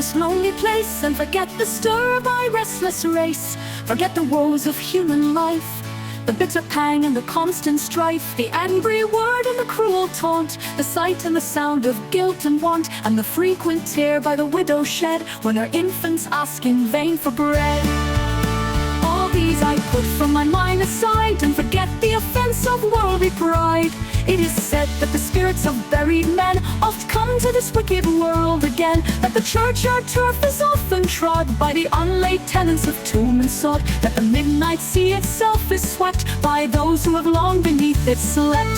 this lonely place and forget the stir of my restless race. Forget the woes of human life, the bitter pang and the constant strife, the angry word and the cruel taunt, the sight and the sound of guilt and want, and the frequent tear by the widow shed when her infants ask in vain for bread. All these I put from my mind aside and forget the offense of worldly pride. It is said that the spirits of buried men oft come to this wicked world again, that the churchyard turf is often trod by the unlaid tenants of tomb and sod, that the midnight sea itself is swept by those who have long beneath it slept.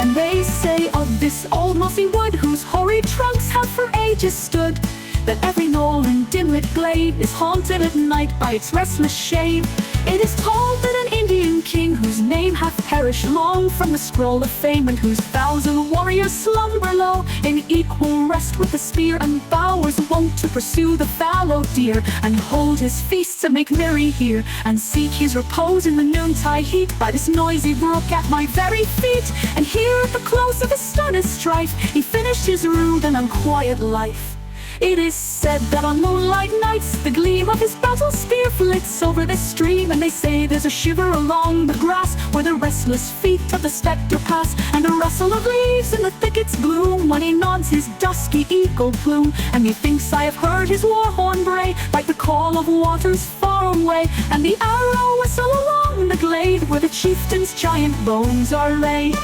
And they say of this old mossy wood, whose hoary trunks have for ages stood, that every knoll and dimlit glade is haunted at night by its restless shade. It is told that an Indian king, whose name hath perished long from the scroll of fame, and whose 1,000 warriors slumber low in equal rest with the spear and bowers, wont to pursue the fallow deer, and hold his feasts and make merry here, and seek his repose in the noontide heat by this noisy brook at my very feet. And here at the close of his stern strife he finished his rude and unquiet life. It is said that on moonlight nights the gleam of his battle spear flits over this stream, and they say there's a shiver along the grass where the restless feet of the spectre pass, and a rustle of leaves in the thicket's gloom when he nods his dusky eagle plume. And methinks I have heard his war horn bray like the call of waters far away, and the arrow whistle along the glade where the chieftain's giant bones are laid.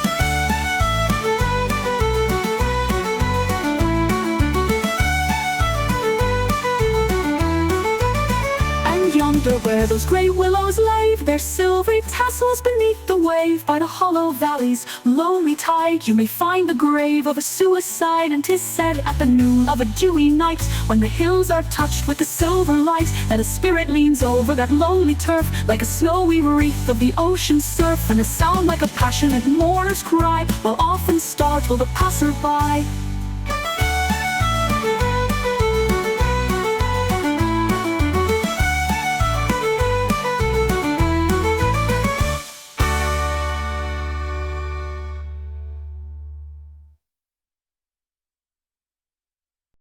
Yonder where those grey willows lave their silvery tassels beneath the wave, by the hollow valley's lonely tide, you may find the grave of a suicide. And 'tis said at the noon of a dewy night, when the hills are touched with the silver light, that a spirit leans over that lonely turf like a snowy wreath of the ocean surf, and a sound like a passionate mourner's cry will often startle the passer-by.